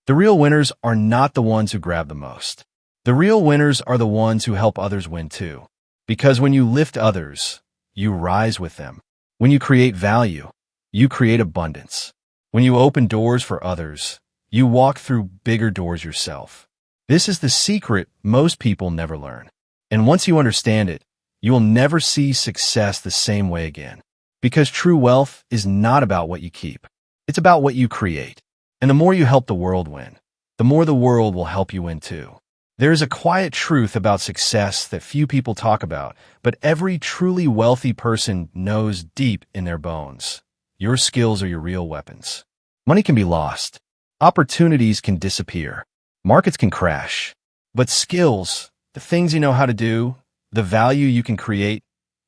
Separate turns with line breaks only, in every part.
The real winners are not the ones who grab the most. The real winners are the ones who help others win too. Because when you lift others, you rise with them. When you create value, you create abundance. When you open doors for others, you walk through bigger doors yourself. This is the secret most people never learn. And once you understand it, you will never see success the same way again. Because true wealth is not about what you keep. It's about what you create. And the more you help the world win, the more the world will help you win too. There is a quiet truth about success that few people talk about, but every truly wealthy person knows deep in their bones. Your skills are your real weapons. Money can be lost. Opportunities can disappear. Markets can crash. But skills, the things you know how to do, the value you can create,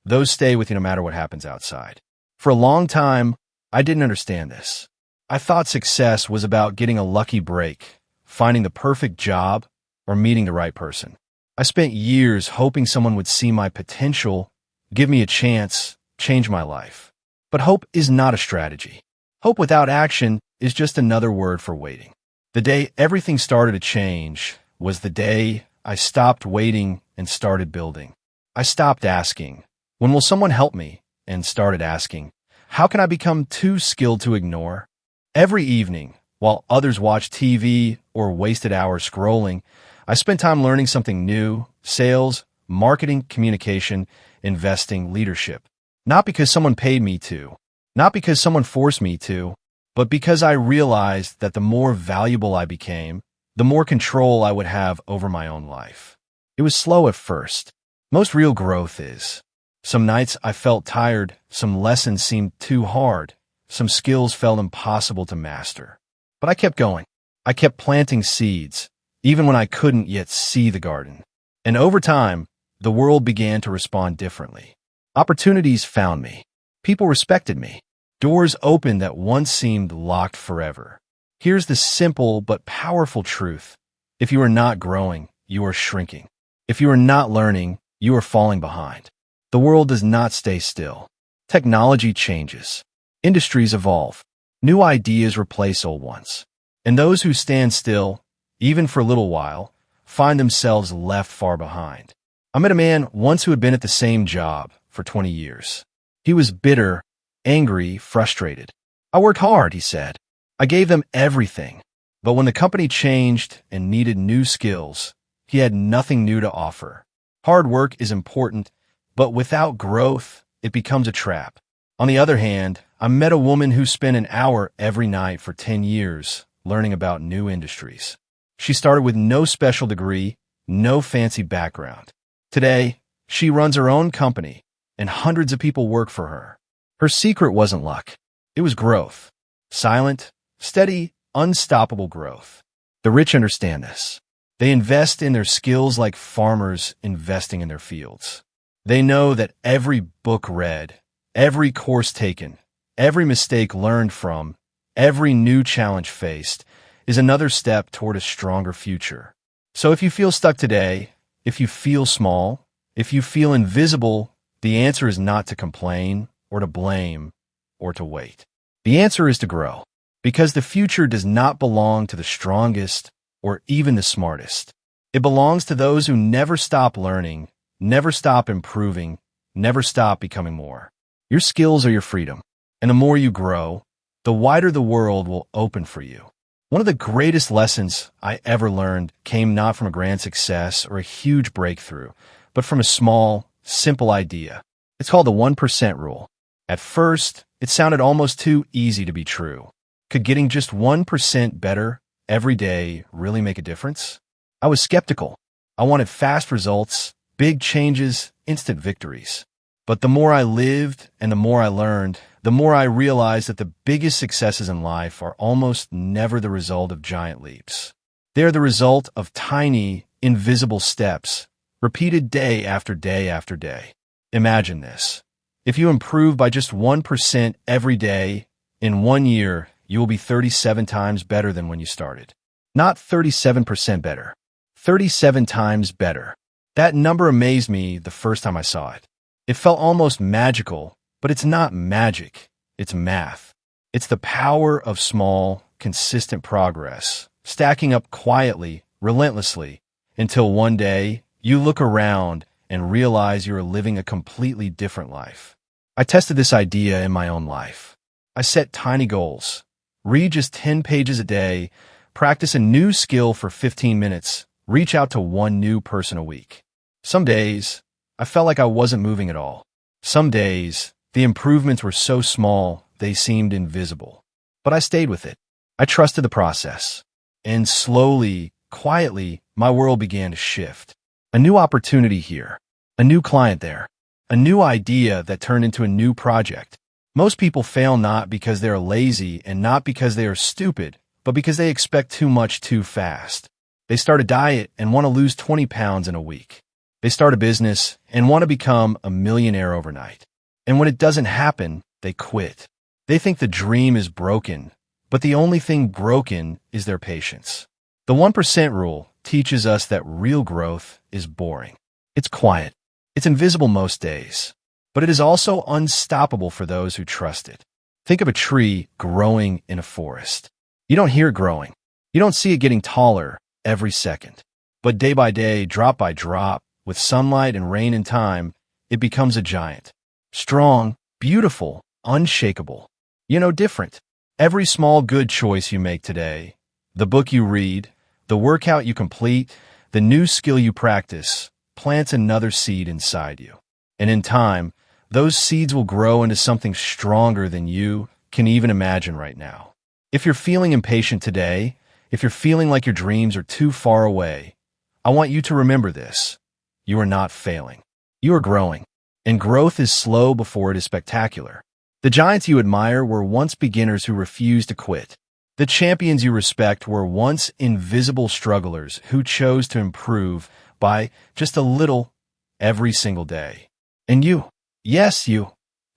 those stay with you no matter what happens outside. For a long time, I didn't understand this. I thought success was about getting a lucky break, finding the perfect job, or meeting the right person. I spent years hoping someone would see my potential, give me a chance, change my life. But hope is not a strategy. Hope without action is just another word for waiting. The day everything started to change was the day I stopped waiting and started building. I stopped asking, when will someone help me? And started asking, how can I become too skilled to ignore? Every evening, while others watched TV or wasted hours scrolling, I spent time learning something new: sales, marketing, communication, investing, leadership. Not because someone paid me to, not because someone forced me to, but because I realized that the more valuable I became, the more control I would have over my own life. It was slow at first. Most real growth is. Some nights I felt tired, some lessons seemed too hard, some skills felt impossible to master. But I kept going. I kept planting seeds, even when I couldn't yet see the garden. And over time, the world began to respond differently. Opportunities found me. People respected me. Doors opened that once seemed locked forever. Here's the simple but powerful truth. If you are not growing, you are shrinking. If you are not learning, you are falling behind. The world does not stay still. Technology changes. Industries evolve. New ideas replace old ones. And those who stand still, even for a little while, find themselves left far behind. I met a man once who had been at the same job for 20 years. He was bitter, angry, frustrated. I worked hard, he said. I gave them everything. But when the company changed and needed new skills, he had nothing new to offer. Hard work is important, but without growth, it becomes a trap. On the other hand, I met a woman who spent an hour every night for 10 years learning about new industries. She started with no special degree, no fancy background. Today, she runs her own company, and hundreds of people work for her. Her secret wasn't luck. It was growth. Silent, steady, unstoppable growth. The rich understand this. They invest in their skills like farmers investing in their fields. They know that every book read, every course taken, every mistake learned from, every new challenge faced is another step toward a stronger future. So if you feel stuck today, if you feel small, if you feel invisible, the answer is not to complain or to blame or to wait. The answer is to grow, because the future does not belong to the strongest or even the smartest. It belongs to those who never stop learning, never stop improving, never stop becoming more. Your skills are your freedom, and the more you grow, the wider the world will open for you. One of the greatest lessons I ever learned came not from a grand success or a huge breakthrough, but from a small, simple idea. It's called the 1% rule. At first, it sounded almost too easy to be true. Could getting just 1% better every day really make a difference? I was skeptical. I wanted fast results, big changes, instant victories. But the more I lived and the more I learned, the more I realized that the biggest successes in life are almost never the result of giant leaps. They're the result of tiny, invisible steps, repeated day after day after day. Imagine this. If you improve by just 1% every day, in 1 year, you will be 37 times better than when you started. Not 37% better. 37 times better. That number amazed me the first time I saw it. It felt almost magical, but it's not magic. It's math. It's the power of small, consistent progress stacking up quietly, relentlessly, until one day you look around and realize you're living a completely different life. I tested this idea in my own life. I set tiny goals. Read just 10 pages a day, practice a new skill for 15 minutes, reach out to one new person a week. Some days, I felt like I wasn't moving at all. Some days, the improvements were so small, they seemed invisible. But I stayed with it. I trusted the process. And slowly, quietly, my world began to shift. A new opportunity here, a new client there, a new idea that turned into a new project. Most people fail not because they are lazy and not because they are stupid, but because they expect too much too fast. They start a diet and want to lose 20 pounds in a week. They start a business and want to become a millionaire overnight. And when it doesn't happen, they quit. They think the dream is broken, but the only thing broken is their patience. The 1% rule teaches us that real growth is boring. It's quiet. It's invisible most days. But it is also unstoppable for those who trust it. Think of a tree growing in a forest. You don't hear it growing. You don't see it getting taller every second. But day by day, drop by drop, with sunlight and rain in time, it becomes a giant. Strong, beautiful, unshakable. Different. Every small good choice you make today, the book you read, the workout you complete, the new skill you practice, plants another seed inside you. And in time, those seeds will grow into something stronger than you can even imagine right now. If you're feeling impatient today, if you're feeling like your dreams are too far away, I want you to remember this. You are not failing. You are growing. And growth is slow before it is spectacular. The giants you admire were once beginners who refused to quit. The champions you respect were once invisible strugglers who chose to improve by just a little every single day. And you, yes, you,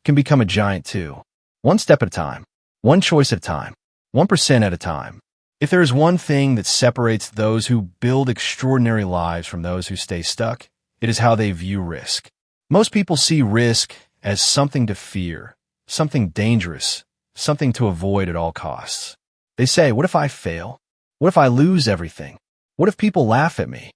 can become a giant too. One step at a time, one choice at a time, 1% at a time. If there is one thing that separates those who build extraordinary lives from those who stay stuck, it is how they view risk. Most people see risk as something to fear, something dangerous, something to avoid at all costs. They say, what if I fail? What if I lose everything? What if people laugh at me?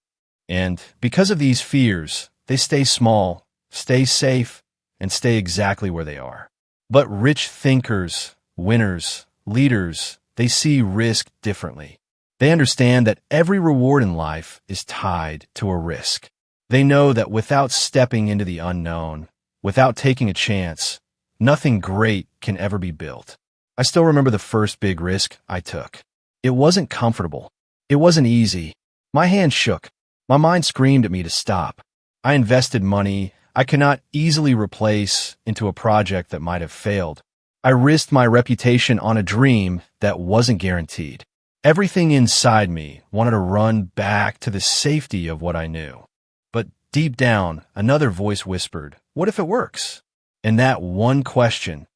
And because of these fears, they stay small, stay safe, and stay exactly where they are. But rich thinkers, winners, leaders, they see risk differently. They understand that every reward in life is tied to a risk. They know that without stepping into the unknown, without taking a chance, nothing great can ever be built. I still remember the first big risk I took. It wasn't comfortable. It wasn't easy. My hands shook. My mind screamed at me to stop. I invested money I could not easily replace into a project that might have failed. I risked my reputation on a dream that wasn't guaranteed. Everything inside me wanted to run back to the safety of what I knew. But deep down, another voice whispered, what if it works? And that one question,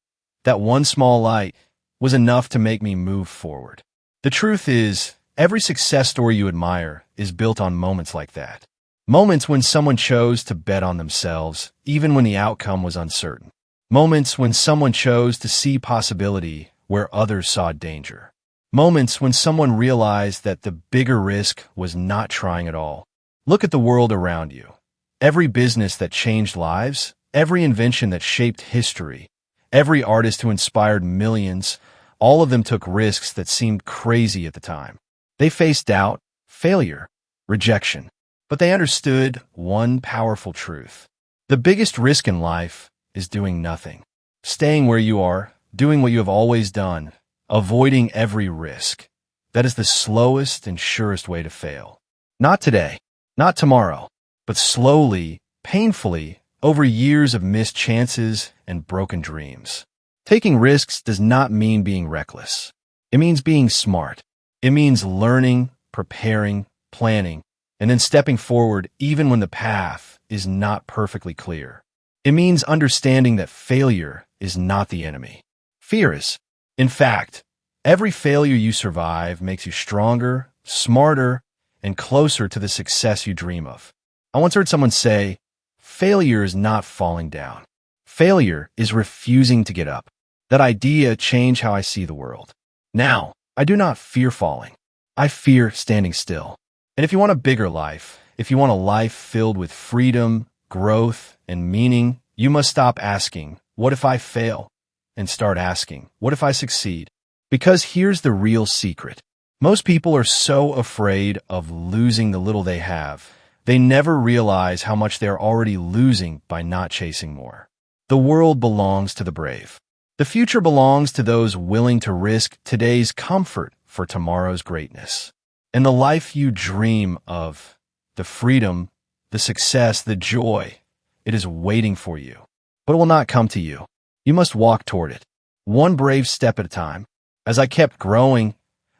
that one small light, was enough to make me move forward. The truth is, every success story you admire is built on moments like that. Moments when someone chose to bet on themselves, even when the outcome was uncertain. Moments when someone chose to see possibility where others saw danger. Moments when someone realized that the bigger risk was not trying at all. Look at the world around you. Every business that changed lives, every invention that shaped history, every artist who inspired millions, all of them took risks that seemed crazy at the time. They faced doubt, failure, rejection. But they understood one powerful truth. The biggest risk in life is doing nothing. Staying where you are, doing what you have always done, avoiding every risk. That is the slowest and surest way to fail. Not today, not tomorrow, but slowly, painfully, over years of missed chances and broken dreams. Taking risks does not mean being reckless. It means being smart. It means learning, preparing, planning, and then stepping forward even when the path is not perfectly clear. It means understanding that failure is not the enemy. Fear is. In fact, every failure you survive makes you stronger, smarter, and closer to the success you dream of. I once heard someone say, failure is not falling down. Failure is refusing to get up. That idea changed how I see the world. Now, I do not fear falling. I fear standing still. And if you want a bigger life, if you want a life filled with freedom, growth, and meaning, you must stop asking, what if I fail? And start asking, what if I succeed? Because here's the real secret. Most people are so afraid of losing the little they have, they never realize how much they're already losing by not chasing more. The world belongs to the brave. The future belongs to those willing to risk today's comfort for tomorrow's greatness. And the life you dream of, the freedom, the success, the joy, it is waiting for you. But it will not come to you. You must walk toward it, one brave step at a time. As I kept growing,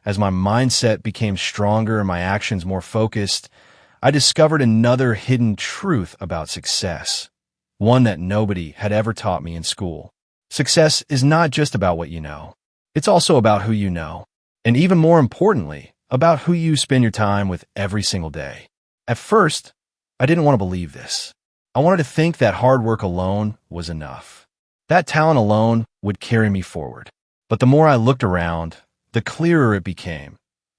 as my mindset became stronger and my actions more focused, I discovered another hidden truth about success, one that nobody had ever taught me in school. Success is not just about what you know. It's also about who you know. And even more importantly, about who you spend your time with every single day. At first, I didn't want to believe this. I wanted to think that hard work alone was enough. That talent alone would carry me forward. But the more I looked around, the clearer it became.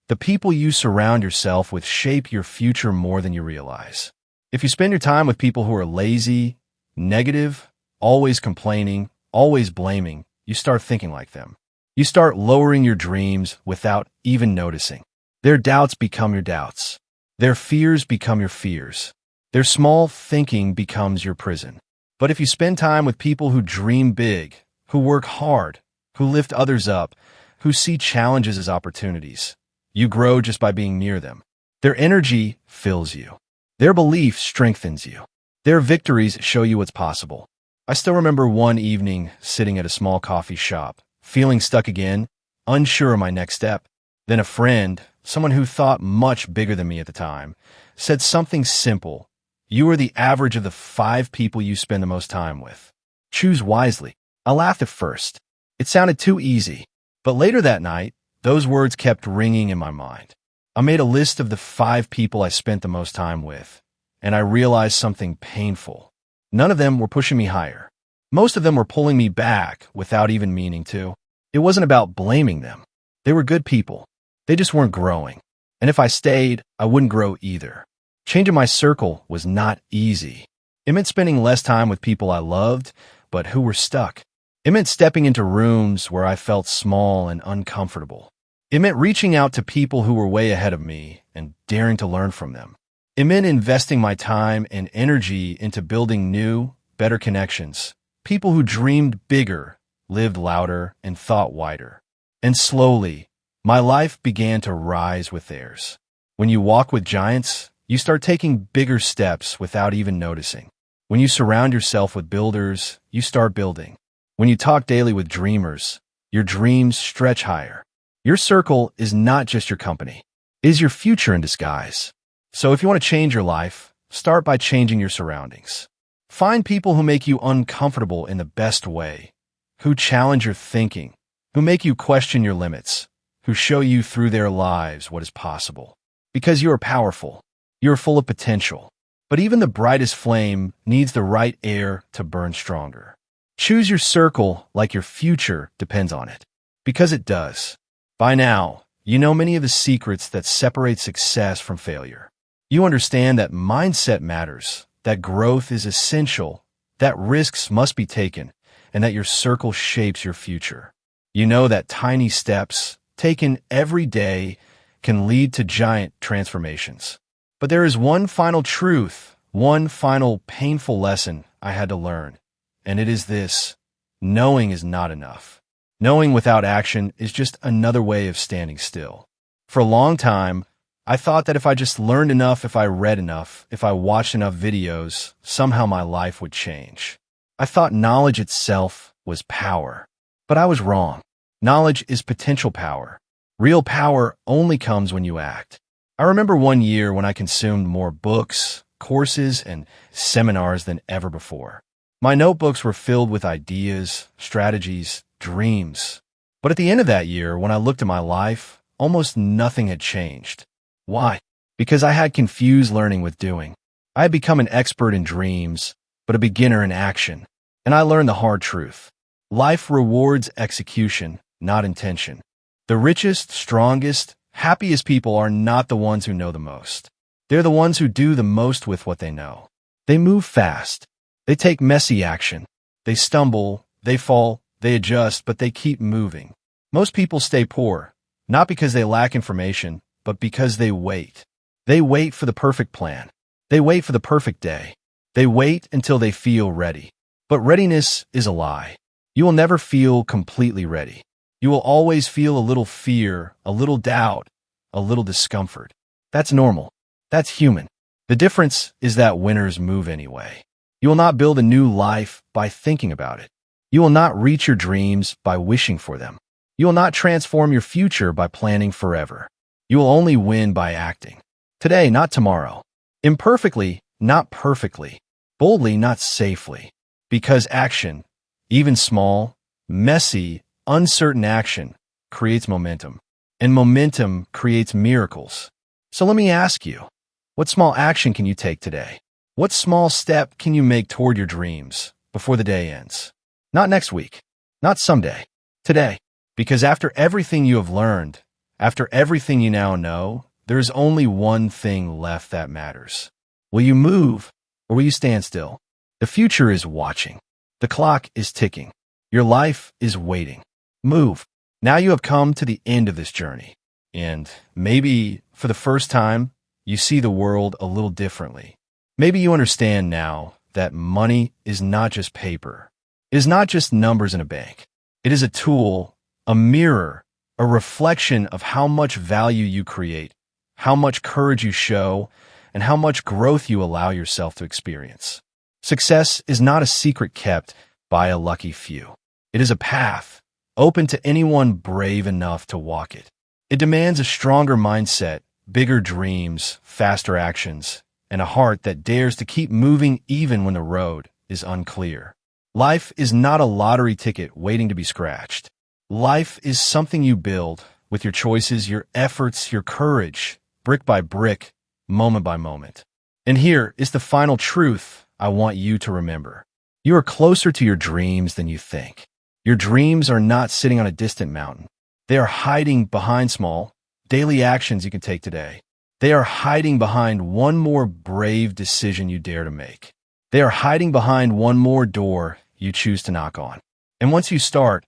The people you surround yourself with shape your future more than you realize. If you spend your time with people who are lazy, negative, always complaining, always blaming, you start thinking like them. You start lowering your dreams without even noticing. Their doubts become your doubts. Their fears become your fears. Their small thinking becomes your prison. But if you spend time with people who dream big, who work hard, who lift others up, who see challenges as opportunities, you grow just by being near them. Their energy fills you. Their belief strengthens you. Their victories show you what's possible. I still remember one evening sitting at a small coffee shop, feeling stuck again, unsure of my next step. Then a friend, someone who thought much bigger than me at the time, said something simple. You are the average of the 5 people you spend the most time with. Choose wisely. I laughed at first. It sounded too easy. But later that night, those words kept ringing in my mind. I made a list of the 5 people I spent the most time with, and I realized something painful. None of them were pushing me higher. Most of them were pulling me back without even meaning to. It wasn't about blaming them. They were good people. They just weren't growing. And if I stayed, I wouldn't grow either. Changing my circle was not easy. It meant spending less time with people I loved, but who were stuck. It meant stepping into rooms where I felt small and uncomfortable. It meant reaching out to people who were way ahead of me and daring to learn from them. It meant investing my time and energy into building new, better connections. People who dreamed bigger, lived louder, and thought wider. And slowly, my life began to rise with theirs. When you walk with giants, you start taking bigger steps without even noticing. When you surround yourself with builders, you start building. When you talk daily with dreamers, your dreams stretch higher. Your circle is not just your company. It is your future in disguise. So if you want to change your life, start by changing your surroundings. Find people who make you uncomfortable in the best way, who challenge your thinking, who make you question your limits, who show you through their lives what is possible. Because you are powerful. You are full of potential. But even the brightest flame needs the right air to burn stronger. Choose your circle like your future depends on it. Because it does. By now, you know many of the secrets that separate success from failure. You understand that mindset matters, that growth is essential, that risks must be taken, and that your circle shapes your future. You know that tiny steps, taken every day, can lead to giant transformations. But there is one final truth, one final painful lesson I had to learn. And it is this: knowing is not enough. Knowing without action is just another way of standing still. For a long time, I thought that if I just learned enough, if I read enough, if I watched enough videos, somehow my life would change. I thought knowledge itself was power. But I was wrong. Knowledge is potential power. Real power only comes when you act. I remember one year when I consumed more books, courses, and seminars than ever before. My notebooks were filled with ideas, strategies, dreams. But at the end of that year, when I looked at my life, almost nothing had changed. Why? Because I had confused learning with doing. I had become an expert in dreams, but a beginner in action. And I learned the hard truth. Life rewards execution, not intention. The richest, strongest, happiest people are not the ones who know the most. They're the ones who do the most with what they know. They move fast. They take messy action. They stumble, they fall, they adjust, but they keep moving. Most people stay poor, not because they lack information, but because they wait. They wait for the perfect plan. They wait for the perfect day. They wait until they feel ready. But readiness is a lie. You will never feel completely ready. You will always feel a little fear, a little doubt, a little discomfort. That's normal. That's human. The difference is that winners move anyway. You will not build a new life by thinking about it. You will not reach your dreams by wishing for them. You will not transform your future by planning forever. You will only win by acting. Today, not tomorrow. Imperfectly, not perfectly. Boldly, not safely. Because action, even small, messy, uncertain action, creates momentum. And momentum creates miracles. So let me ask you, what small action can you take today? What small step can you make toward your dreams before the day ends? Not next week, not someday, today. Because after everything you have learned, after everything you now know, there is only one thing left that matters. Will you move or will you stand still? The future is watching. The clock is ticking. Your life is waiting. Move. Now you have come to the end of this journey. And maybe for the first time, you see the world a little differently. Maybe you understand now that money is not just paper. It is not just numbers in a bank. It is a tool, a mirror, a reflection of how much value you create, how much courage you show, and how much growth you allow yourself to experience. Success is not a secret kept by a lucky few. It is a path, open to anyone brave enough to walk it. It demands a stronger mindset, bigger dreams, faster actions, and a heart that dares to keep moving even when the road is unclear. Life is not a lottery ticket waiting to be scratched. Life is something you build with your choices, your efforts, your courage, brick by brick, moment by moment. And here is the final truth I want you to remember. You are closer to your dreams than you think. Your dreams are not sitting on a distant mountain. They are hiding behind small, daily actions you can take today. They are hiding behind one more brave decision you dare to make. They are hiding behind one more door you choose to knock on. And once you start,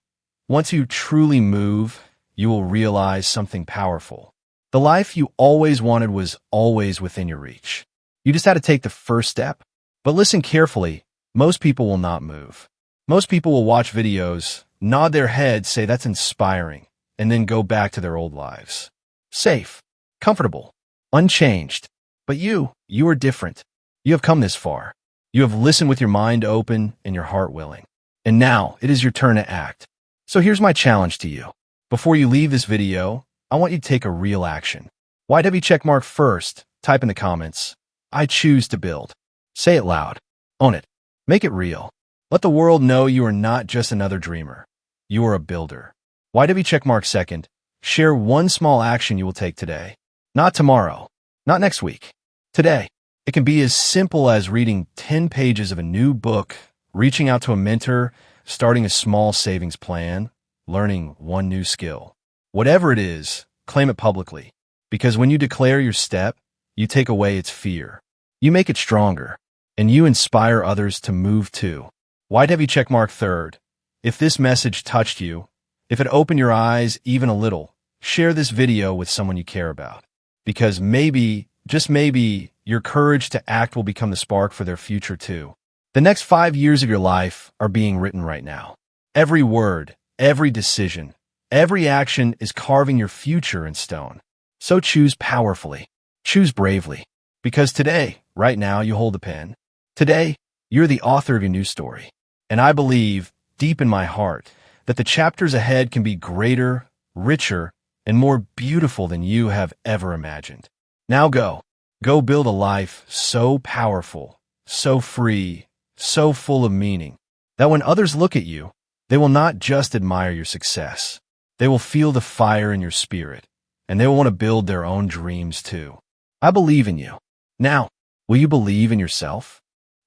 once you truly move, you will realize something powerful. The life you always wanted was always within your reach. You just had to take the first step. But listen carefully, most people will not move. Most people will watch videos, nod their heads, say that's inspiring, and then go back to their old lives. Safe, comfortable, unchanged. But you are different. You have come this far. You have listened with your mind open and your heart willing. And now it is your turn to act. So here's my challenge to you. Before you leave this video, I want you to take a real action. YW checkmark first, type in the comments, I choose to build. Say it loud. Own it. Make it real. Let the world know you are not just another dreamer. You are a builder. YW checkmark second, share one small action you will take today. Not tomorrow. Not next week. Today. It can be as simple as reading 10 pages of a new book, reaching out to a mentor, starting a small savings plan, learning one new skill. Whatever it is, claim it publicly. Because when you declare your step, you take away its fear. You make it stronger. And you inspire others to move too. YW checkmark third. If this message touched you, if it opened your eyes even a little, share this video with someone you care about. Because maybe, just maybe, your courage to act will become the spark for their future too. The next 5 years of your life are being written right now. Every word, every decision, every action is carving your future in stone. So choose powerfully. Choose bravely. Because today, right now, you hold the pen. Today, you're the author of your new story. And I believe, deep in my heart, that the chapters ahead can be greater, richer, and more beautiful than you have ever imagined. Now go. Go build a life so powerful, so free, so full of meaning, that when others look at you, they will not just admire your success. They will feel the fire in your spirit, and they will want to build their own dreams too. I believe in you. Now, will you believe in yourself?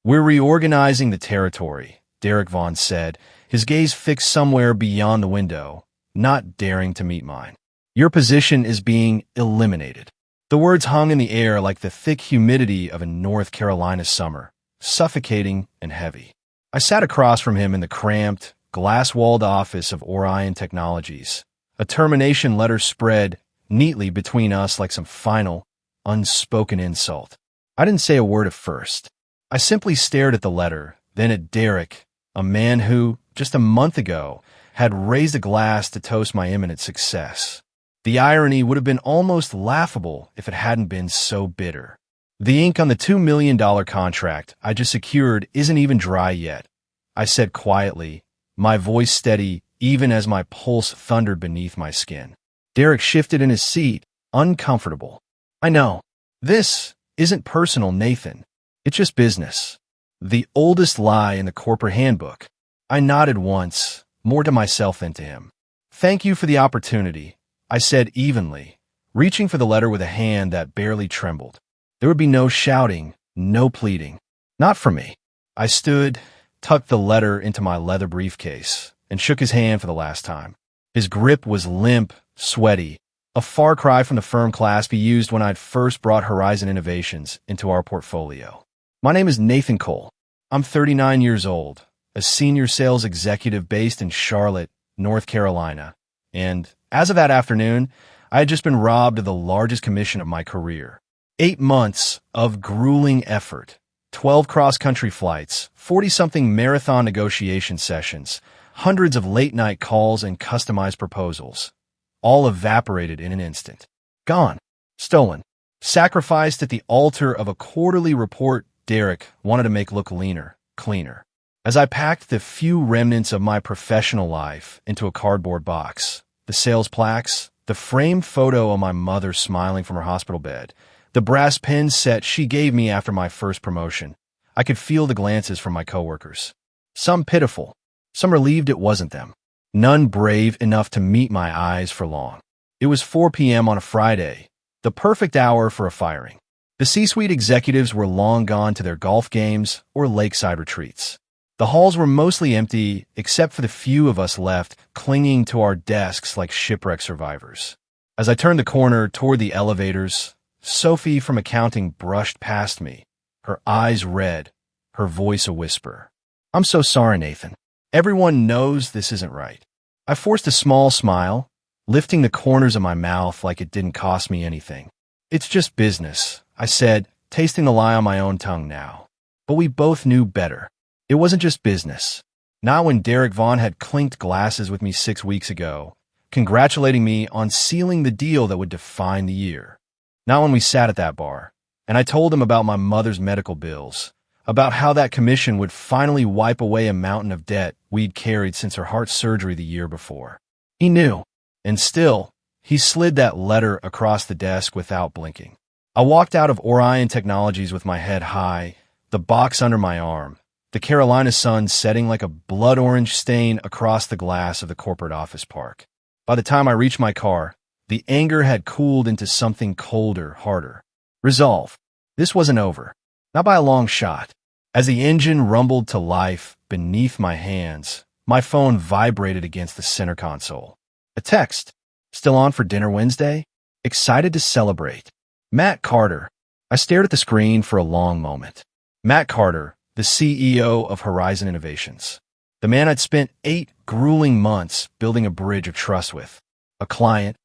We're reorganizing the territory, Derek Vaughan said, his gaze fixed somewhere beyond the window, not daring to meet mine. Your position is being eliminated. The words hung in the air like the thick humidity of a North Carolina summer, suffocating and heavy. I sat across from him in the cramped, glass-walled office of Orion Technologies. A termination letter spread neatly between us like some final, unspoken insult. I didn't say a word at first. I simply stared at the letter, then at Derek, a man who, just a month ago, had raised a glass to toast my imminent success. The irony would have been almost laughable if it hadn't been so bitter. The ink on the $2 million contract I just secured isn't even dry yet, I said quietly, my voice steady even as my pulse thundered beneath my skin. Derek shifted in his seat, uncomfortable. I know. This isn't personal, Nathan. It's just business. The oldest lie in the corporate handbook. I nodded once, more to myself than to him. Thank you for the opportunity, I said evenly, reaching for the letter with a hand that barely trembled. There would be no shouting, no pleading. Not for me. I stood, tucked the letter into my leather briefcase, and shook his hand for the last time. His grip was limp, sweaty, a far cry from the firm clasp he used when I'd first brought Horizon Innovations into our portfolio. My name is Nathan Cole. I'm 39 years old, a senior sales executive based in Charlotte, North Carolina, and as of that afternoon, I had just been robbed of the largest commission of my career. 8 months of grueling effort, 12 cross-country flights, 40-something marathon negotiation sessions, hundreds of late-night calls and customized proposals, all evaporated in an instant. Gone. Stolen. Sacrificed at the altar of a quarterly report Derek wanted to make look leaner, cleaner. As I packed the few remnants of my professional life into a cardboard box, the sales plaques, the framed photo of my mother smiling from her hospital bed, the brass pin set she gave me after my first promotion, I could feel the glances from my coworkers. Some pitiful, some relieved it wasn't them. None brave enough to meet my eyes for long. It was 4 p.m. on a Friday, the perfect hour for a firing. The C-suite executives were long gone to their golf games or lakeside retreats. The halls were mostly empty, except for the few of us left clinging to our desks like shipwreck survivors. As I turned the corner toward the elevators, Sophie from accounting brushed past me, her eyes red, her voice a whisper. I'm so sorry, Nathan. Everyone knows this isn't right. I forced a small smile, lifting the corners of my mouth like it didn't cost me anything. It's just business, I said, tasting the lie on my own tongue now. But we both knew better. It wasn't just business. Not when Derek Vaughn had clinked glasses with me 6 weeks ago, congratulating me on sealing the deal that would define the year. Not when we sat at that bar, and I told him about my mother's medical bills, about how that commission would finally wipe away a mountain of debt we'd carried since her heart surgery the year before. He knew, and still, he slid that letter across the desk without blinking. I walked out of Orion Technologies with my head high, the box under my arm, the Carolina sun setting like a blood orange stain across the glass of the corporate office park. By the time I reached my car, the anger had cooled into something colder, harder. Resolve. This wasn't over. Not by a long shot. As the engine rumbled to life beneath my hands, my phone vibrated against the center console. A text. Still on for dinner Wednesday? Excited to celebrate. Matt Carter. I stared at the screen for a long moment. Matt Carter, the CEO of Horizon Innovations. The man I'd spent 8 grueling months building a bridge of trust with. A client,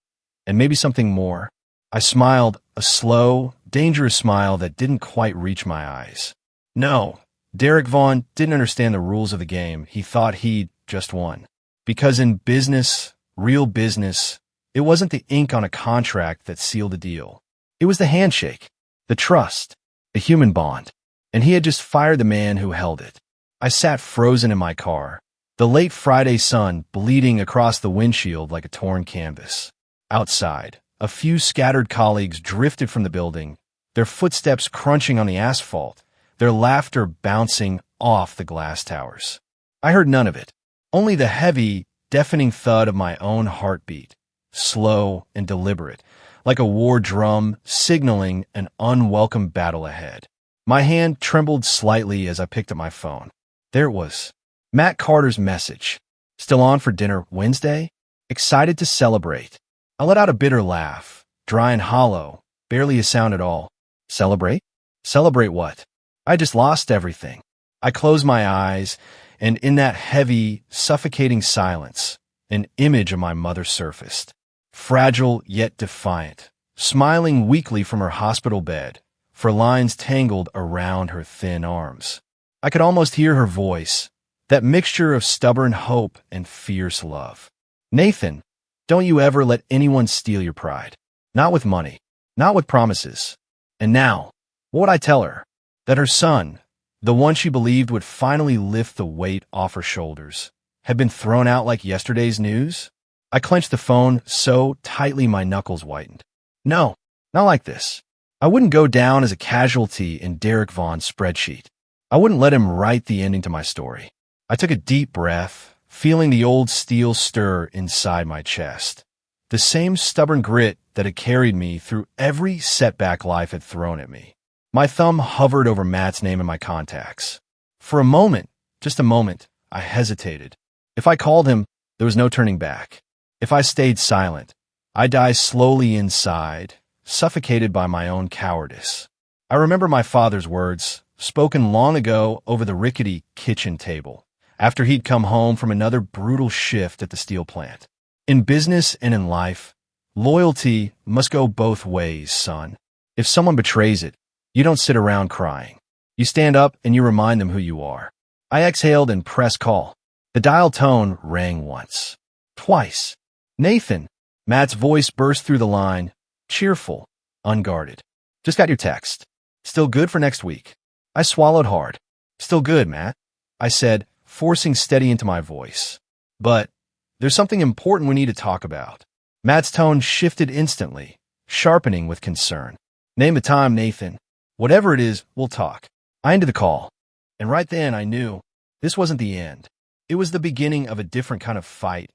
and maybe something more. I smiled, a slow, dangerous smile that didn't quite reach my eyes. No, Derek Vaughn didn't understand the rules of the game. He thought he'd just won. Because in business, real business, it wasn't the ink on a contract that sealed a deal. It was the handshake, the trust, the human bond. And he had just fired the man who held it. I sat frozen in my car, the late Friday sun bleeding across the windshield like a torn canvas. Outside, a few scattered colleagues drifted from the building, their footsteps crunching on the asphalt, their laughter bouncing off the glass towers. I heard none of it, only the heavy, deafening thud of my own heartbeat, slow and deliberate, like a war drum signaling an unwelcome battle ahead. My hand trembled slightly as I picked up my phone. There it was. Matt Carter's message. Still on for dinner Wednesday? Excited to celebrate. I let out a bitter laugh, dry and hollow, barely a sound at all. Celebrate? Celebrate what? I just lost everything. I closed my eyes, and in that heavy, suffocating silence, an image of my mother surfaced. Fragile yet defiant, smiling weakly from her hospital bed, for lines tangled around her thin arms. I could almost hear her voice, that mixture of stubborn hope and fierce love. Nathan, don't you ever let anyone steal your pride. Not with money, not with promises. And now, what would I tell her? That her son, the one she believed would finally lift the weight off her shoulders, had been thrown out like yesterday's news? I clenched the phone so tightly my knuckles whitened. No, not like this. I wouldn't go down as a casualty in Derek Vaughn's spreadsheet. I wouldn't let him write the ending to my story. I took a deep breath, feeling the old steel stir inside my chest. The same stubborn grit that had carried me through every setback life had thrown at me. My thumb hovered over Matt's name in my contacts. For a moment, just a moment, I hesitated. If I called him, there was no turning back. If I stayed silent, I'd die slowly inside, suffocated by my own cowardice. I remember my father's words, spoken long ago over the rickety kitchen table, after he'd come home from another brutal shift at the steel plant. In business and in life, loyalty must go both ways, son. If someone betrays it, you don't sit around crying. You stand up and you remind them who you are. I exhaled and pressed call. The dial tone rang once. Twice. Nathan. Matt's voice burst through the line, cheerful, unguarded. Just got your text. Still good for next week. I swallowed hard. Still good, Matt, I said, forcing steady into my voice. But there's something important we need to talk about. Matt's tone shifted instantly, sharpening with concern. Name the time, Nathan. Whatever it is, we'll talk. I ended the call. And right then I knew this wasn't the end. It was the beginning of a different kind of fight.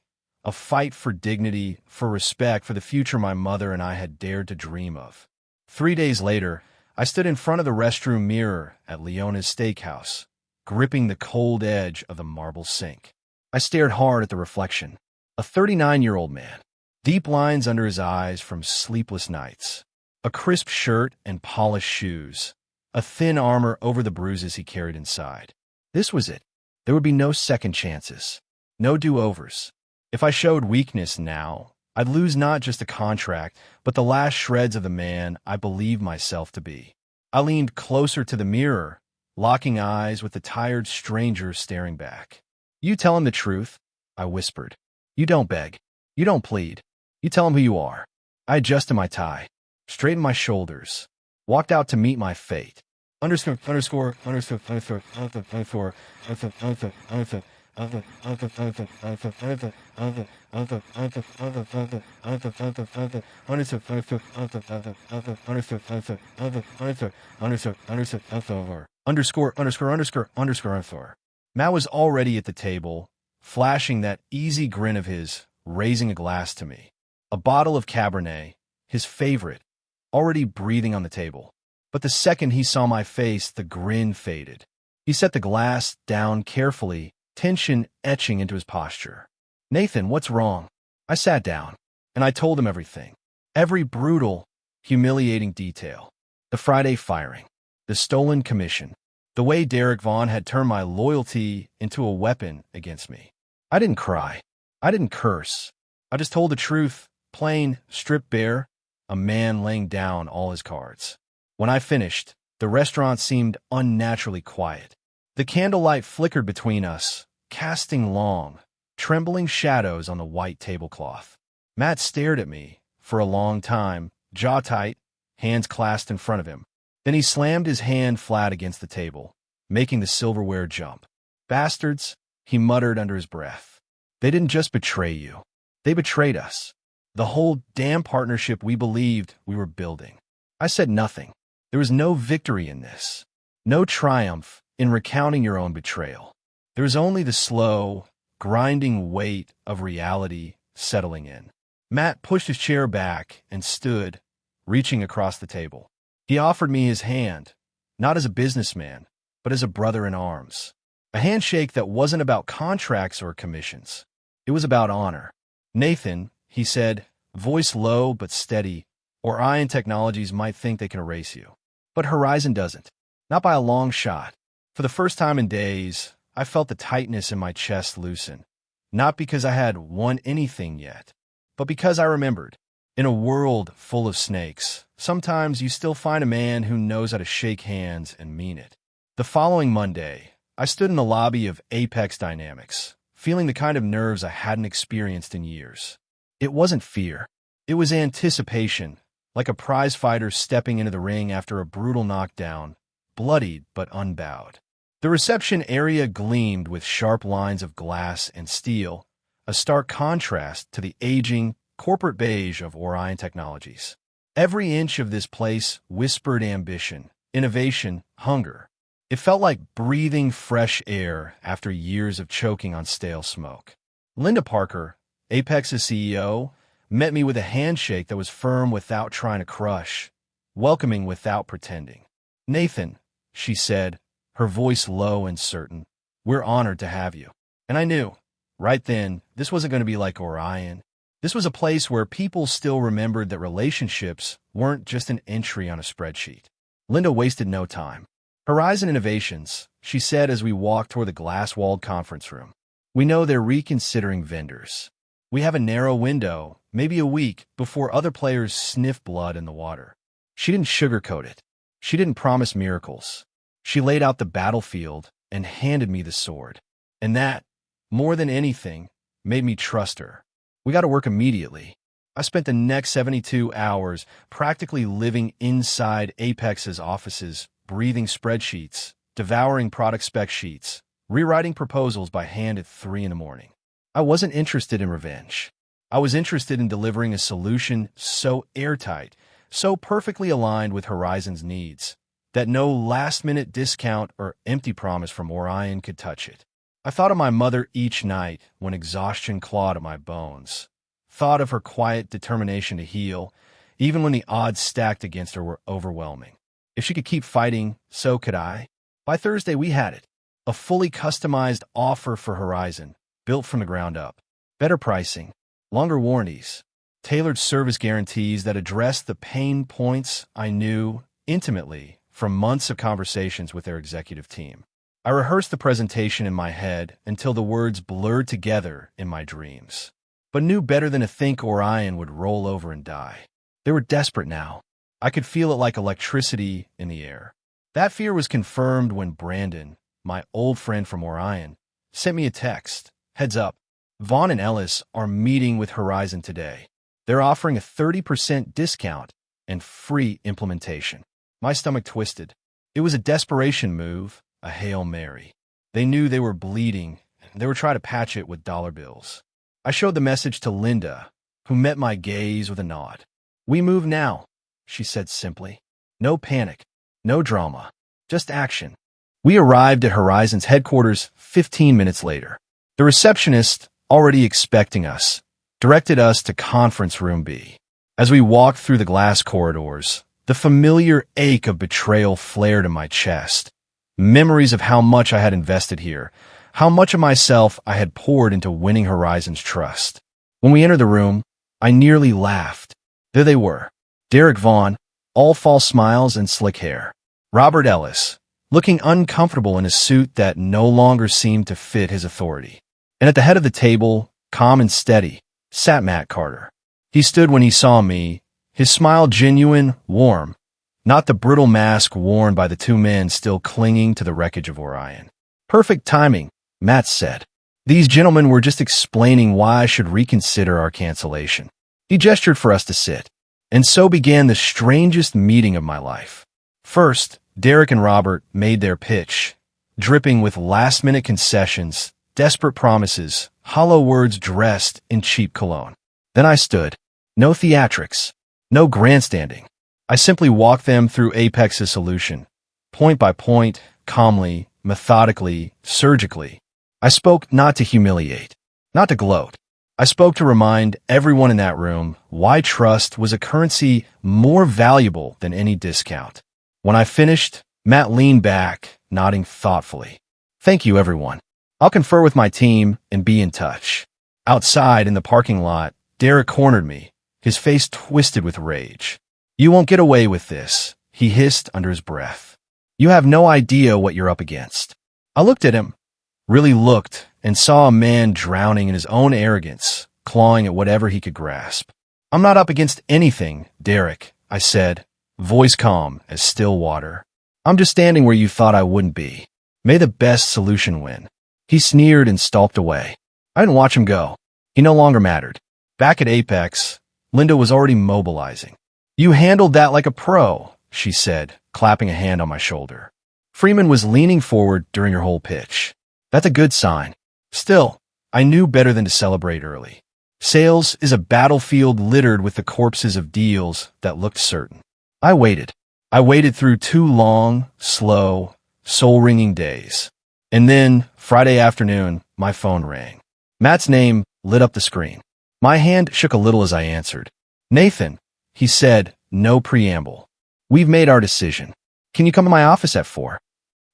A fight for dignity, for respect, for the future my mother and I had dared to dream of. 3 days later, I stood in front of the restroom mirror at Leona's steakhouse, gripping the cold edge of the marble sink. I stared hard at the reflection. A 39-year-old man, deep lines under his eyes from sleepless nights, a crisp shirt and polished shoes, a thin armor over the bruises he carried inside. This was it. There would be no second chances, no do-overs. If I showed weakness now, I'd lose not just a contract, but the last shreds of the man I believed myself to be. I leaned closer to the mirror, locking eyes with the tired stranger staring back. You tell him the truth, I whispered. You don't beg. You don't plead. You tell him who you are. I adjusted my tie, straightened my shoulders, walked out to meet my fate. Underscore. Matt was already at the table, flashing that easy grin of his, raising a glass to me. A bottle of Cabernet, his favorite, already breathing on the table. But the second he saw my face, the grin faded. He set the glass down carefully, tension etching into his posture. Nathan, what's wrong? I sat down, and I told him everything. Every brutal, humiliating detail. The Friday firing, the stolen commission, the way Derek Vaughn had turned my loyalty into a weapon against me. I didn't cry. I didn't curse. I just told the truth, plain, stripped bare, a man laying down all his cards. When I finished, the restaurant seemed unnaturally quiet. The candlelight flickered between us, casting long, trembling shadows on the white tablecloth. Matt stared at me for a long time, jaw tight, hands clasped in front of him. Then he slammed his hand flat against the table, making the silverware jump. Bastards, he muttered under his breath. They didn't just betray you. They betrayed us. The whole damn partnership we believed we were building. I said nothing. There was no victory in this. No triumph in recounting your own betrayal. There was only the slow, grinding weight of reality settling in. Matt pushed his chair back and stood, reaching across the table. He offered me his hand, not as a businessman, but as a brother in arms. A handshake that wasn't about contracts or commissions. It was about honor. Nathan, he said, voice low but steady. Orion Technologies might think they can erase you, but Horizon doesn't. Not by a long shot. For the first time in days, I felt the tightness in my chest loosen. Not because I had won anything yet, but because I remembered. In a world full of snakes, sometimes you still find a man who knows how to shake hands and mean it. The following Monday, I stood in the lobby of Apex Dynamics, feeling the kind of nerves I hadn't experienced in years. It wasn't fear. It was anticipation, like a prizefighter stepping into the ring after a brutal knockdown, bloodied but unbowed. The reception area gleamed with sharp lines of glass and steel, a stark contrast to the aging, corporate beige of Orion Technologies. Every inch of this place whispered ambition, innovation, hunger. It felt like breathing fresh air after years of choking on stale smoke. Linda Parker, Apex's CEO, met me with a handshake that was firm without trying to crush, welcoming without pretending. "Nathan," she said, her voice low and certain, "we're honored to have you." And I knew, right then, this wasn't going to be like Orion. This was a place where people still remembered that relationships weren't just an entry on a spreadsheet. Linda wasted no time. "Horizon Innovations," she said as we walked toward the glass-walled conference room. "We know they're reconsidering vendors. We have a narrow window, maybe a week, before other players sniff blood in the water." She didn't sugarcoat it. She didn't promise miracles. She laid out the battlefield and handed me the sword. And that, more than anything, made me trust her. We got to work immediately. I spent the next 72 hours practically living inside Apex's offices, breathing spreadsheets, devouring product spec sheets, rewriting proposals by hand at 3 in the morning. I wasn't interested in revenge. I was interested in delivering a solution so airtight, so perfectly aligned with Horizon's needs, that no last-minute discount or empty promise from Orion could touch it. I thought of my mother each night when exhaustion clawed at my bones. Thought of her quiet determination to heal, even when the odds stacked against her were overwhelming. If she could keep fighting, so could I. By Thursday, we had it. A fully customized offer for Horizon, built from the ground up. Better pricing, longer warranties, tailored service guarantees that addressed the pain points I knew intimately from months of conversations with their executive team. I rehearsed the presentation in my head until the words blurred together in my dreams, but knew better than to think Orion would roll over and die. They were desperate now. I could feel it like electricity in the air. That fear was confirmed when Brandon, my old friend from Orion, sent me a text. "Heads up, Vaughn and Ellis are meeting with Horizon today. They're offering a 30% discount and free implementation." My stomach twisted. It was a desperation move, a Hail Mary. They knew they were bleeding, and they were trying to patch it with dollar bills. I showed the message to Linda, who met my gaze with a nod. "We move now," she said simply. "No panic, no drama, just action." We arrived at Horizon's headquarters 15 minutes later. The receptionist, already expecting us, directed us to Conference Room B. As we walked through the glass corridors, the familiar ache of betrayal flared in my chest. Memories of how much I had invested here, how much of myself I had poured into winning Horizon's trust. When we entered the room, I nearly laughed. There they were. Derek Vaughn, all false smiles and slick hair. Robert Ellis, looking uncomfortable in a suit that no longer seemed to fit his authority. And at the head of the table, calm and steady, sat Matt Carter. He stood when he saw me, his smile genuine, warm, not the brittle mask worn by the two men still clinging to the wreckage of Orion. "Perfect timing," Matt said. "These gentlemen were just explaining why I should reconsider our cancellation." He gestured for us to sit. And so began the strangest meeting of my life. First, Derek and Robert made their pitch, dripping with last-minute concessions, desperate promises, hollow words dressed in cheap cologne. Then I stood. No theatrics, no grandstanding. I simply walked them through Apex's solution, point by point, calmly, methodically, surgically. I spoke not to humiliate, not to gloat. I spoke to remind everyone in that room why trust was a currency more valuable than any discount. When I finished, Matt leaned back, nodding thoughtfully. "Thank you, everyone. I'll confer with my team and be in touch." Outside in the parking lot, Derek cornered me, his face twisted with rage. "You won't get away with this," he hissed under his breath. "You have no idea what you're up against." I looked at him, really looked, and saw a man drowning in his own arrogance, clawing at whatever he could grasp. "I'm not up against anything, Derek," I said, voice calm as still water. "I'm just standing where you thought I wouldn't be. May the best solution win." He sneered and stalked away. I didn't watch him go. He no longer mattered. Back at Apex, Linda was already mobilizing. "You handled that like a pro," she said, clapping a hand on my shoulder. Freeman was leaning forward during her whole pitch. That's a good sign. Still, I knew better than to celebrate early. Sales is a battlefield littered with the corpses of deals that looked certain. I waited. I waited through 2 long, slow, soul-wringing days. And then, Friday afternoon, my phone rang. Matt's name lit up the screen. My hand shook a little as I answered. "Nathan," he said, no preamble. "We've made our decision. Can you come to my office at 4?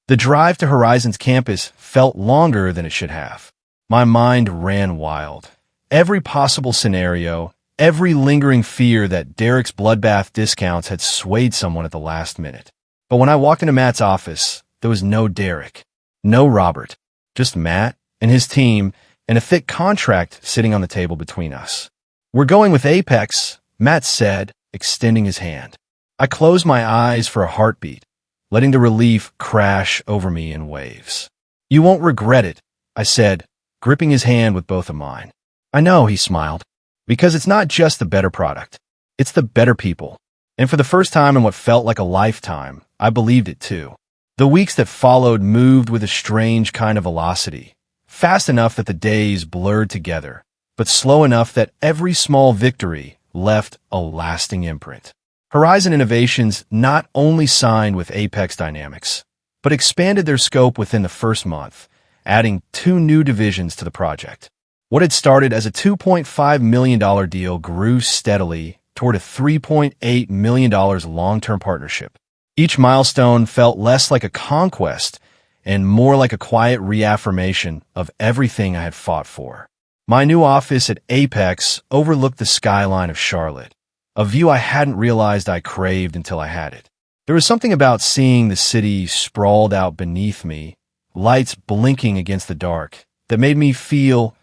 The drive to Horizon's campus felt longer than it should have. My mind ran wild. Every possible scenario, every lingering fear that Derek's bloodbath discounts had swayed someone at the last minute. But when I walked into Matt's office, there was no Derek, no Robert, just Matt and his team and a thick contract sitting on the table between us. "We're going with Apex," Matt said, extending his hand. I closed my eyes for a heartbeat, letting the relief crash over me in waves. "You won't regret it," I said, gripping his hand with both of mine. "I know," he smiled, "because it's not just the better product. It's the better people." And for the first time in what felt like a lifetime, I believed it too. The weeks that followed moved with a strange kind of velocity, fast enough that the days blurred together, but slow enough that every small victory left a lasting imprint. Horizon Innovations not only signed with Apex Dynamics, but expanded their scope within the first month, adding 2 new divisions to the project. What had started as a $2.5 million deal grew steadily toward a $3.8 million long-term partnership. Each milestone felt less like a conquest and more like a quiet reaffirmation of everything I had fought for. My new office at Apex overlooked the skyline of Charlotte, a view I hadn't realized I craved until I had it. There was something about seeing the city sprawled out beneath me, lights blinking against the dark, that made me feel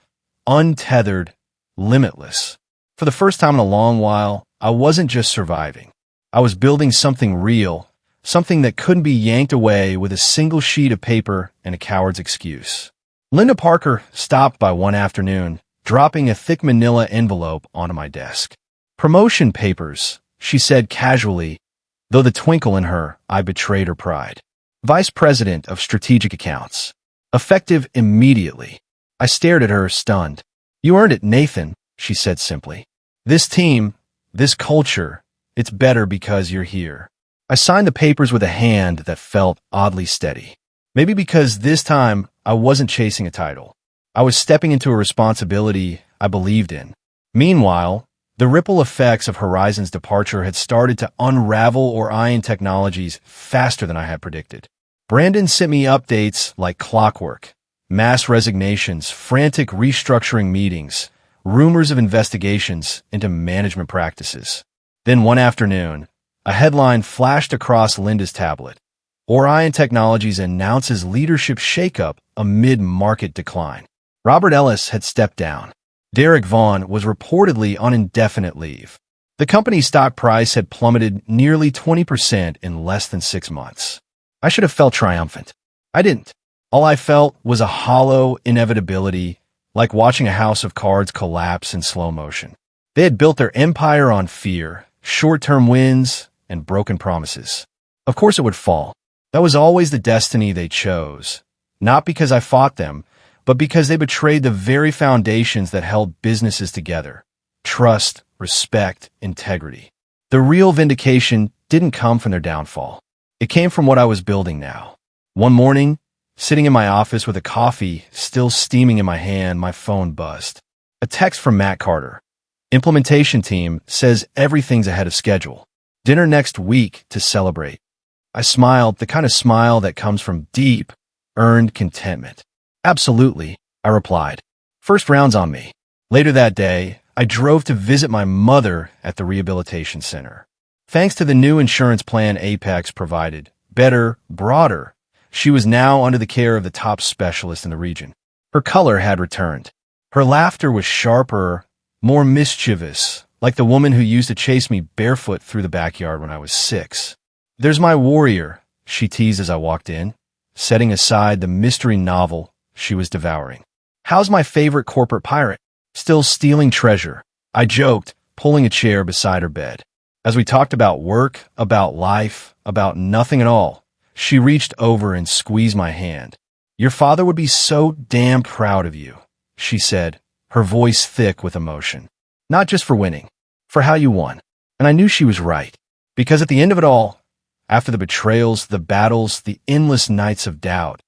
untethered, limitless. For the first time in a long while, I wasn't just surviving. I was building something real, something that couldn't be yanked away with a single sheet of paper and a coward's excuse. Linda Parker stopped by one afternoon, dropping a thick manila envelope onto my desk. "Promotion papers," she said casually, though the twinkle in her eye betrayed her pride. "Vice President of Strategic Accounts. Effective immediately." I stared at her, stunned. "You earned it, Nathan," she said simply. "This team, this culture, it's better because you're here." I signed the papers with a hand that felt oddly steady. Maybe because this time I wasn't chasing a title. I was stepping into a responsibility I believed in. Meanwhile, the ripple effects of Horizon's departure had started to unravel Orion Technologies faster than I had predicted. Brandon sent me updates like clockwork, mass resignations, frantic restructuring meetings, rumors of investigations into management practices. Then one afternoon, a headline flashed across Linda's tablet. Orion Technologies announces leadership shakeup amid market decline. Robert Ellis had stepped down. Derek Vaughn was reportedly on indefinite leave. The company's stock price had plummeted nearly 20% in less than 6 months. I should have felt triumphant. I didn't. All I felt was a hollow inevitability, like watching a house of cards collapse in slow motion. They had built their empire on fear, short-term wins, and broken promises. Of course it would fall. That was always the destiny they chose, not because I fought them, but because they betrayed the very foundations that held businesses together: trust, respect, integrity. The real vindication didn't come from their downfall. It came from what I was building now. One morning, sitting in my office with a coffee still steaming in my hand, my phone buzzed. A text from Matt Carter. "Implementation team says everything's ahead of schedule. Dinner next week to celebrate." I smiled, the kind of smile that comes from deep, earned contentment. "Absolutely," I replied. "First round's on me." Later that day, I drove to visit my mother at the rehabilitation center. Thanks to the new insurance plan Apex provided, better, broader, she was now under the care of the top specialist in the region. Her color had returned. Her laughter was sharper, more mischievous, like the woman who used to chase me barefoot through the backyard when I was 6. "There's my warrior," she teased as I walked in, setting aside the mystery novel she was devouring. "How's my favorite corporate pirate? Still stealing treasure?" I joked, pulling a chair beside her bed. As we talked about work, about life, about nothing at all, she reached over and squeezed my hand. "Your father would be so damn proud of you," she said, her voice thick with emotion. "Not just for winning, for how you won." And I knew she was right, because at the end of it all, after the betrayals, the battles, the endless nights of doubt,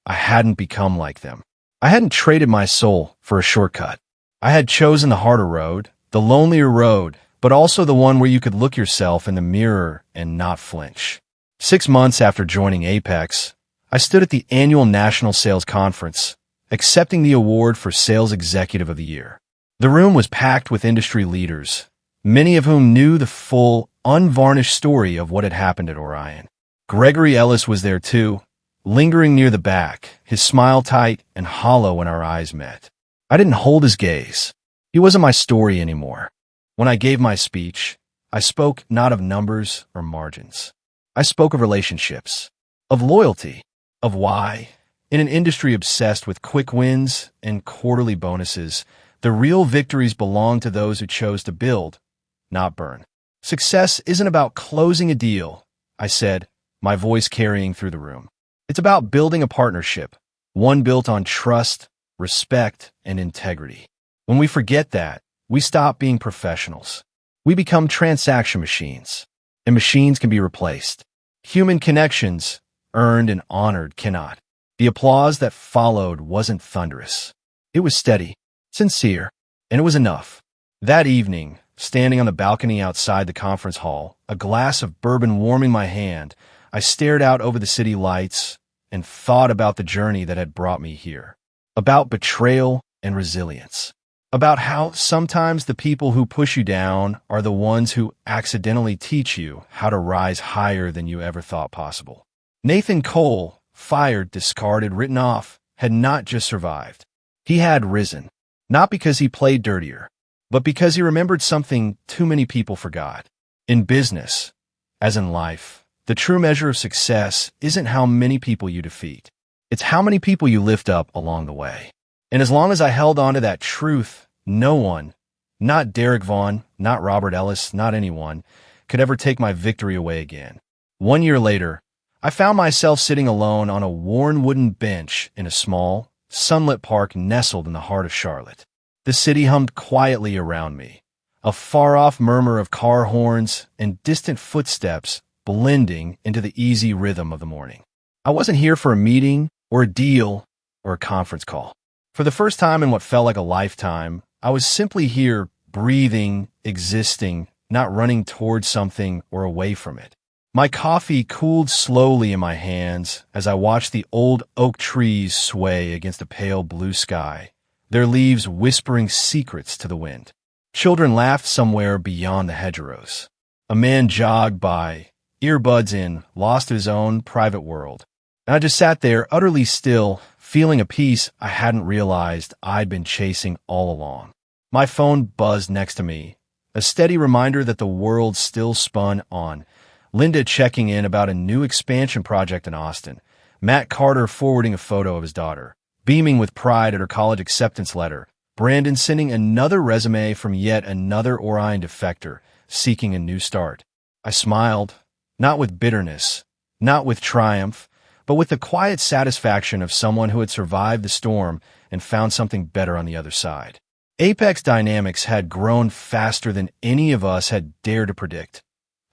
I hadn't become like them. I hadn't traded my soul for a shortcut. I had chosen the harder road, the lonelier road, but also the one where you could look yourself in the mirror and not flinch. 6 months after joining Apex, I stood at the annual National Sales Conference, accepting the award for Sales Executive of the Year. The room was packed with industry leaders, many of whom knew the full, unvarnished story of what had happened at Orion. Gregory Ellis was there too, lingering near the back, his smile tight and hollow when our eyes met. I didn't hold his gaze. He wasn't my story anymore. When I gave my speech, I spoke not of numbers or margins. I spoke of relationships, of loyalty, of why, in an industry obsessed with quick wins and quarterly bonuses, the real victories belong to those who chose to build, not burn. Success isn't about closing a deal, I said, my voice carrying through the room. It's about building a partnership, one built on trust, respect, and integrity. When we forget that, we stop being professionals. We become transaction machines, and machines can be replaced. Human connections, earned and honored, cannot. The applause that followed wasn't thunderous. It was steady, sincere, and it was enough. That evening, standing on the balcony outside the conference hall, a glass of bourbon warming my hand, I stared out over the city lights and thought about the journey that had brought me here. About betrayal and resilience. About how sometimes the people who push you down are the ones who accidentally teach you how to rise higher than you ever thought possible. Nathan Cole, fired, discarded, written off, had not just survived. He had risen, not because he played dirtier, but because he remembered something too many people forgot. In business, as in life, the true measure of success isn't how many people you defeat. It's how many people you lift up along the way. And as long as I held on to that truth, no one, not Derek Vaughn, not Robert Ellis, not anyone, could ever take my victory away again. 1 year later, I found myself sitting alone on a worn wooden bench in a small, sunlit park nestled in the heart of Charlotte. The city hummed quietly around me, a far-off murmur of car horns and distant footsteps blending into the easy rhythm of the morning. I wasn't here for a meeting or a deal or a conference call. For the first time in what felt like a lifetime, I was simply here, breathing, existing, not running towards something or away from it. My coffee cooled slowly in my hands as I watched the old oak trees sway against a pale blue sky, their leaves whispering secrets to the wind. Children laughed somewhere beyond the hedgerows. A man jogged by, earbuds in, lost in his own private world. And I just sat there, utterly still, feeling a peace I hadn't realized I'd been chasing all along. My phone buzzed next to me, a steady reminder that the world still spun on. Linda checking in about a new expansion project in Austin. Matt Carter forwarding a photo of his daughter, beaming with pride at her college acceptance letter. Brandon sending another resume from yet another Orion defector, seeking a new start. I smiled, not with bitterness, not with triumph, but with the quiet satisfaction of someone who had survived the storm and found something better on the other side. Apex Dynamics had grown faster than any of us had dared to predict.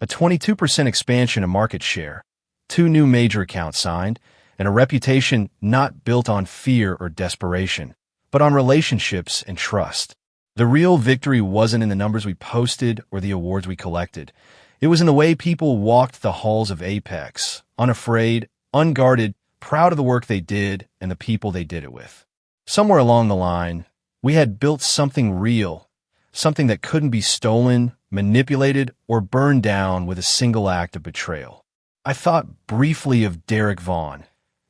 A 22% expansion in market share, 2 new major accounts signed, and a reputation not built on fear or desperation, but on relationships and trust. The real victory wasn't in the numbers we posted or the awards we collected. It was in the way people walked the halls of Apex, unafraid, unguarded, proud of the work they did and the people they did it with. Somewhere along the line, we had built something real, something that couldn't be stolen, manipulated, or burned down with a single act of betrayal. I thought briefly of Derek Vaughan,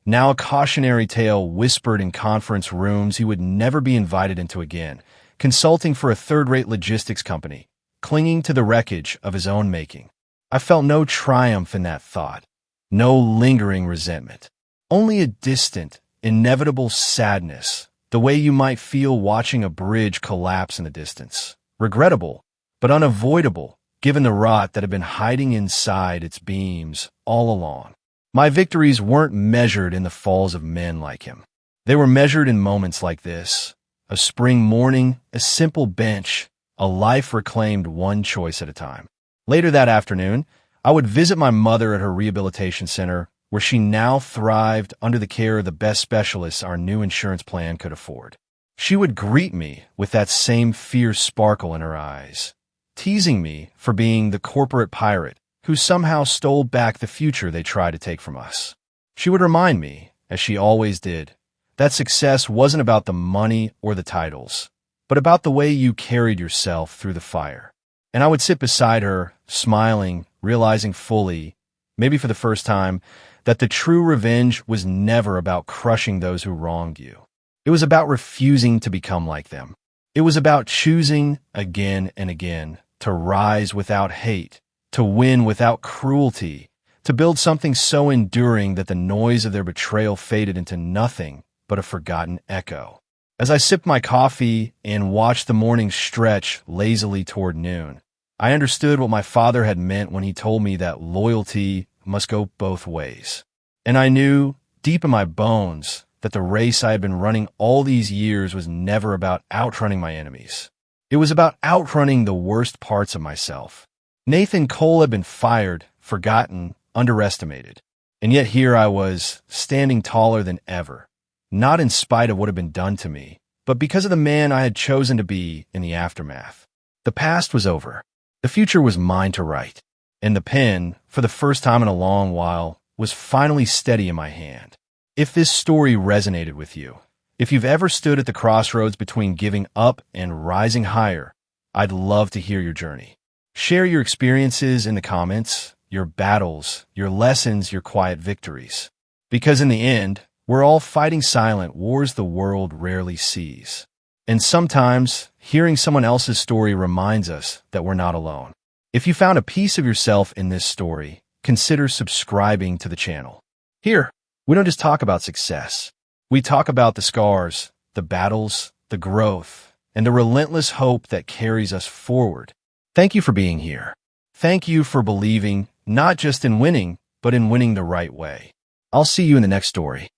now a cautionary tale whispered in conference rooms he would never be invited into again, consulting for a third-rate logistics company, clinging to the wreckage of his own making. I felt no triumph in that thought, no lingering resentment, only a distant, inevitable sadness, the way you might feel watching a bridge collapse in the distance. Regrettable, but unavoidable, given the rot that had been hiding inside its beams all along. My victories weren't measured in the falls of men like him. They were measured in moments like this: a spring morning, a simple bench, a life reclaimed one choice at a time. Later that afternoon, I would visit my mother at her rehabilitation center, where she now thrived under the care of the best specialists our new insurance plan could afford. She would greet me with that same fierce sparkle in her eyes, teasing me for being the corporate pirate who somehow stole back the future they tried to take from us. She would remind me, as she always did, that success wasn't about the money or the titles, but about the way you carried yourself through the fire. And I would sit beside her, smiling, realizing fully, maybe for the first time, that the true revenge was never about crushing those who wronged you. It was about refusing to become like them. It was about choosing again and again to rise without hate, to win without cruelty, to build something so enduring that the noise of their betrayal faded into nothing but a forgotten echo. As I sipped my coffee and watched the morning stretch lazily toward noon, I understood what my father had meant when he told me that loyalty must go both ways. And I knew, deep in my bones, that the race I had been running all these years was never about outrunning my enemies. It was about outrunning the worst parts of myself. Nathan Cole had been fired, forgotten, underestimated. And yet here I was, standing taller than ever, not in spite of what had been done to me, but because of the man I had chosen to be in the aftermath. The past was over. The future was mine to write. And the pen, for the first time in a long while, was finally steady in my hand. If this story resonated with you, if you've ever stood at the crossroads between giving up and rising higher, I'd love to hear your journey. Share your experiences in the comments, your battles, your lessons, your quiet victories. Because in the end, we're all fighting silent wars the world rarely sees. And sometimes, hearing someone else's story reminds us that we're not alone. If you found a piece of yourself in this story, consider subscribing to the channel. Here, we don't just talk about success. We talk about the scars, the battles, the growth, and the relentless hope that carries us forward. Thank you for being here. Thank you for believing, not just in winning, but in winning the right way. I'll see you in the next story.